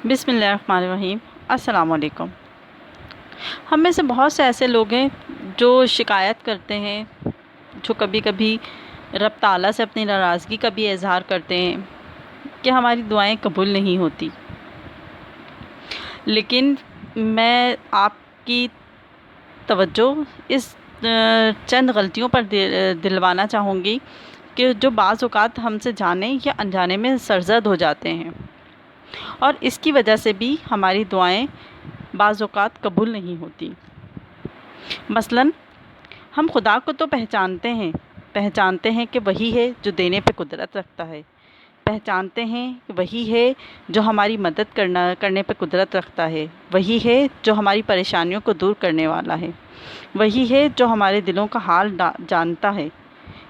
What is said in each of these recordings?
بسم اللہ الرحمن الرحیم۔ السلام علیکم۔ ہم میں سے بہت سے ایسے لوگ ہیں جو شکایت کرتے ہیں، جو کبھی کبھی رب تعالیٰ سے اپنی ناراضگی کا بھی اظہار کرتے ہیں کہ ہماری دعائیں قبول نہیں ہوتی۔ لیکن میں آپ کی توجہ اس چند غلطیوں پر دلوانا چاہوں گی کہ جو بعض اوقات ہم سے جانے یا انجانے میں سرزد ہو جاتے ہیں، اور اس کی وجہ سے بھی ہماری دعائیں بعض اوقات قبول نہیں ہوتی۔ مثلاً ہم خدا کو تو پہچانتے ہیں کہ وہی ہے جو دینے پہ قدرت رکھتا ہے، پہچانتے ہیں کہ وہی ہے جو ہماری مدد کرنے پہ قدرت رکھتا ہے، وہی ہے جو ہماری پریشانیوں کو دور کرنے والا ہے، وہی ہے جو ہمارے دلوں کا حال جانتا ہے۔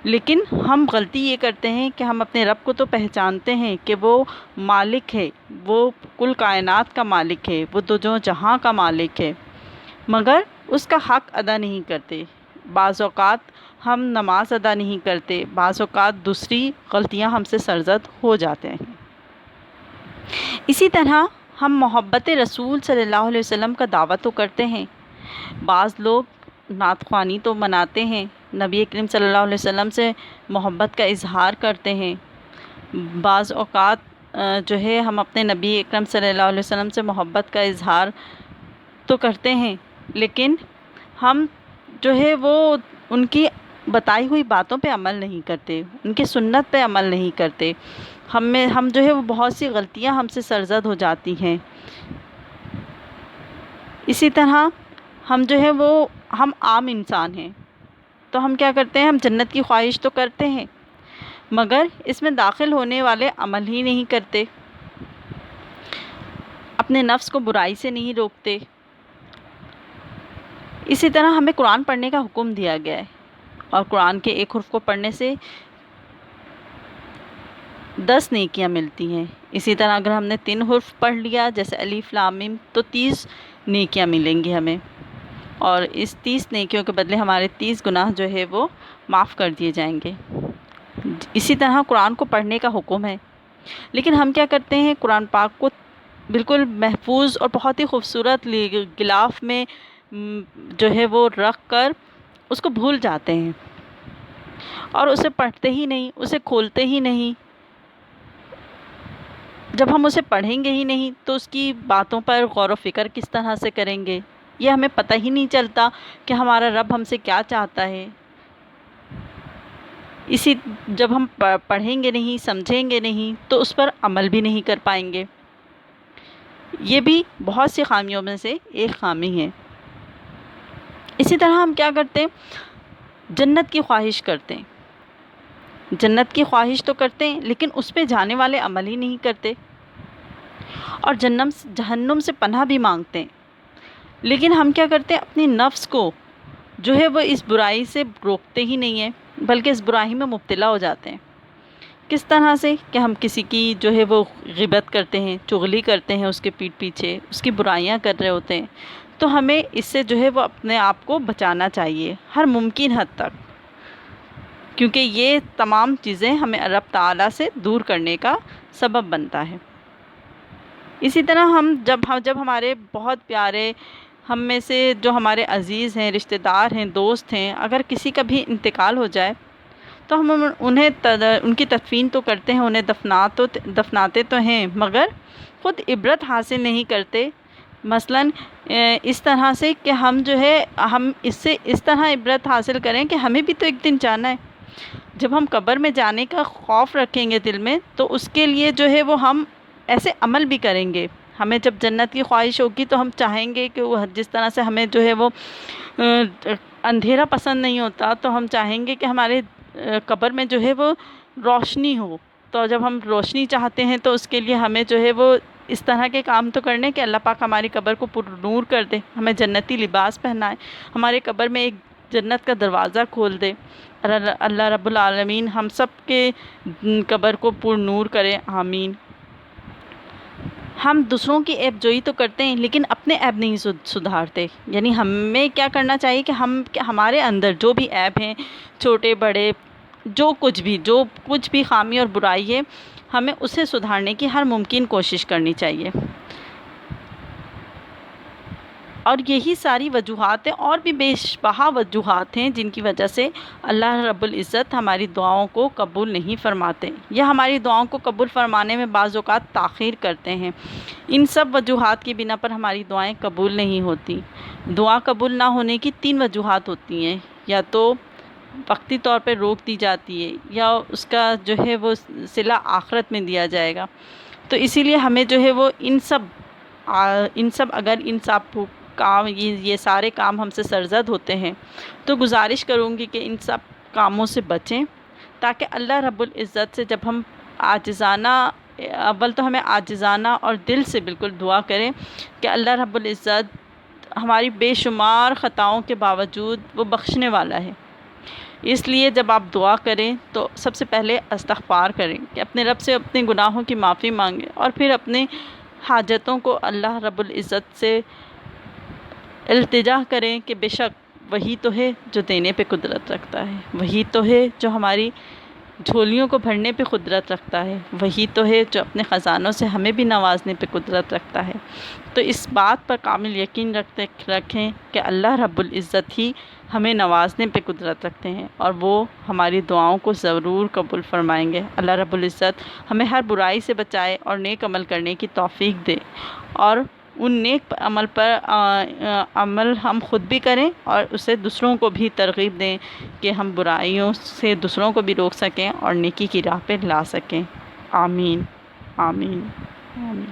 لیکن ہم غلطی یہ کرتے ہیں کہ ہم اپنے رب کو تو پہچانتے ہیں کہ وہ مالک ہے، وہ کل کائنات کا مالک ہے، وہ دو جہاں کا مالک ہے، مگر اس کا حق ادا نہیں کرتے۔ بعض اوقات ہم نماز ادا نہیں کرتے، بعض اوقات دوسری غلطیاں ہم سے سرزد ہو جاتے ہیں۔ اسی طرح ہم محبت رسول صلی اللہ علیہ وسلم کا دعویٰ تو کرتے ہیں، بعض لوگ نعت خوانی تو مناتے ہیں، نبی کریم صلی اللہ علیہ وسلم سے محبت کا اظہار کرتے ہیں، بعض اوقات جو ہے ہم اپنے نبی اکرم صلی اللہ علیہ وسلم سے محبت کا اظہار تو کرتے ہیں، لیکن ہم جو ہے وہ ان کی بتائی ہوئی باتوں پہ عمل نہیں کرتے، ان کی سنت پہ عمل نہیں کرتے۔ ہم جو ہے وہ بہت سی غلطیاں ہم سے سرزد ہو جاتی ہیں۔ اسی طرح ہم جو ہے وہ ہم عام انسان ہیں، تو ہم کیا کرتے ہیں، ہم جنت کی خواہش تو کرتے ہیں، مگر اس میں داخل ہونے والے عمل ہی نہیں کرتے، اپنے نفس کو برائی سے نہیں روکتے۔ اسی طرح ہمیں قرآن پڑھنے کا حکم دیا گیا ہے، اور قرآن کے ایک حرف کو پڑھنے سے 10 نیکیاں ملتی ہیں۔ اسی طرح اگر ہم نے 3 حرف پڑھ لیا جیسے الف لام میم تو 30 نیکیاں ملیں گی ہمیں، اور اس 30 نیکیوں کے بدلے ہمارے 30 گناہ جو ہے وہ معاف کر دیے جائیں گے۔ اسی طرح قرآن کو پڑھنے کا حکم ہے، لیکن ہم کیا کرتے ہیں، قرآن پاک کو بالکل محفوظ اور بہت ہی خوبصورت غلاف میں جو ہے وہ رکھ کر اس کو بھول جاتے ہیں، اور اسے پڑھتے ہی نہیں، اسے کھولتے ہی نہیں۔ جب ہم اسے پڑھیں گے ہی نہیں تو اس کی باتوں پر غور و فکر کس طرح سے کریں گے؟ یہ ہمیں پتہ ہی نہیں چلتا کہ ہمارا رب ہم سے کیا چاہتا ہے۔ جب ہم پڑھیں گے نہیں، سمجھیں گے نہیں تو اس پر عمل بھی نہیں کر پائیں گے۔ یہ بھی بہت سی خامیوں میں سے ایک خامی ہے۔ اسی طرح ہم کیا کرتے ہیں، جنت کی خواہش کرتے ہیں، جنت کی خواہش تو کرتے ہیں لیکن اس پہ جانے والے عمل ہی نہیں کرتے، اور جہنم سے پناہ بھی مانگتے ہیں، لیکن ہم کیا کرتے ہیں، اپنی نفس کو جو ہے وہ اس برائی سے روکتے ہی نہیں ہیں، بلکہ اس برائی میں مبتلا ہو جاتے ہیں۔ کس طرح سے کہ ہم کسی کی جو ہے وہ غیبت کرتے ہیں، چغلی کرتے ہیں، اس کے پیٹھ پیچھے اس کی برائیاں کر رہے ہوتے ہیں، تو ہمیں اس سے جو ہے وہ اپنے آپ کو بچانا چاہیے ہر ممکن حد تک، کیونکہ یہ تمام چیزیں ہمیں رب تعالیٰ سے دور کرنے کا سبب بنتا ہے۔ اسی طرح جب ہمارے بہت پیارے ہم میں سے جو ہمارے عزیز ہیں، رشتہ دار ہیں، دوست ہیں، اگر کسی کا بھی انتقال ہو جائے تو ہم ان کی تدفین تو کرتے ہیں، انہیں دفناتے تو ہیں، مگر خود عبرت حاصل نہیں کرتے۔ مثلاً اس طرح سے کہ ہم جو ہے ہم اس سے اس طرح عبرت حاصل کریں کہ ہمیں بھی تو ایک دن جانا ہے۔ جب ہم قبر میں جانے کا خوف رکھیں گے دل میں، تو اس کے لیے جو ہے وہ ہم ایسے عمل بھی کریں گے۔ ہمیں جب جنت کی خواہش ہوگی تو ہم چاہیں گے کہ وہ جس طرح سے ہمیں جو ہے وہ اندھیرا پسند نہیں ہوتا، تو ہم چاہیں گے کہ ہمارے قبر میں جو ہے وہ روشنی ہو۔ تو جب ہم روشنی چاہتے ہیں تو اس کے لیے ہمیں جو ہے وہ اس طرح کے کام تو کرنے کہ اللہ پاک ہماری قبر کو پر نور کر دے، ہمیں جنتی لباس پہنائے، ہمارے قبر میں ایک جنت کا دروازہ کھول دے، اور اللہ رب العالمین ہم سب کے قبر کو پر نور کرے، آمین۔ ہم دوسروں کی عیب جوئی تو کرتے ہیں لیکن اپنے عیب نہیں سدھارتے، یعنی ہمیں کیا کرنا چاہیے کہ ہمارے اندر جو بھی عیب ہیں، چھوٹے بڑے جو کچھ بھی خامی اور برائی ہے، ہمیں اسے سدھارنے کی ہر ممکن کوشش کرنی چاہیے۔ اور یہی ساری وجوہات ہیں، اور بھی بے بہا وجوہات ہیں جن کی وجہ سے اللہ رب العزت ہماری دعاؤں کو قبول نہیں فرماتے، یا ہماری دعاؤں کو قبول فرمانے میں بعض اوقات تاخیر کرتے ہیں۔ ان سب وجوہات کی بنا پر ہماری دعائیں قبول نہیں ہوتی۔ دعا قبول نہ ہونے کی 3 وجوہات ہوتی ہیں، یا تو وقتی طور پہ روک دی جاتی ہے، یا اس کا جو ہے وہ صلہ آخرت میں دیا جائے گا۔ تو اسی لیے ہمیں جو ہے وہ ان سب اگر ان سب کام یہ سارے کام ہم سے سرزد ہوتے ہیں تو گزارش کروں گی کہ ان سب کاموں سے بچیں، تاکہ اللہ رب العزت سے جب ہم عاجزانہ، اول تو ہمیں عاجزانہ اور دل سے بالکل دعا کریں کہ اللہ رب العزت ہماری بے شمار خطاؤں کے باوجود وہ بخشنے والا ہے۔ اس لیے جب آپ دعا کریں تو سب سے پہلے استغفار کریں کہ اپنے رب سے اپنے گناہوں کی معافی مانگیں، اور پھر اپنے حاجتوں کو اللہ رب العزت سے التجا کریں کہ بے شک وہی تو ہے جو دینے پہ قدرت رکھتا ہے، وہی تو ہے جو ہماری جھولیوں کو بھرنے پہ قدرت رکھتا ہے، وہی تو ہے جو اپنے خزانوں سے ہمیں بھی نوازنے پہ قدرت رکھتا ہے۔ تو اس بات پر کامل یقین رکھیں کہ اللہ رب العزت ہی ہمیں نوازنے پہ قدرت رکھتے ہیں، اور وہ ہماری دعاؤں کو ضرور قبول فرمائیں گے۔ اللہ رب العزت ہمیں ہر برائی سے بچائے اور نیک عمل کرنے کی توفیق دے، اور ان نیک عمل پر عمل ہم خود بھی کریں اور اسے دوسروں کو بھی ترغیب دیں کہ ہم برائیوں سے دوسروں کو بھی روک سکیں اور نیکی کی راہ پہ لا سکیں۔ آمین، آمین، آمین۔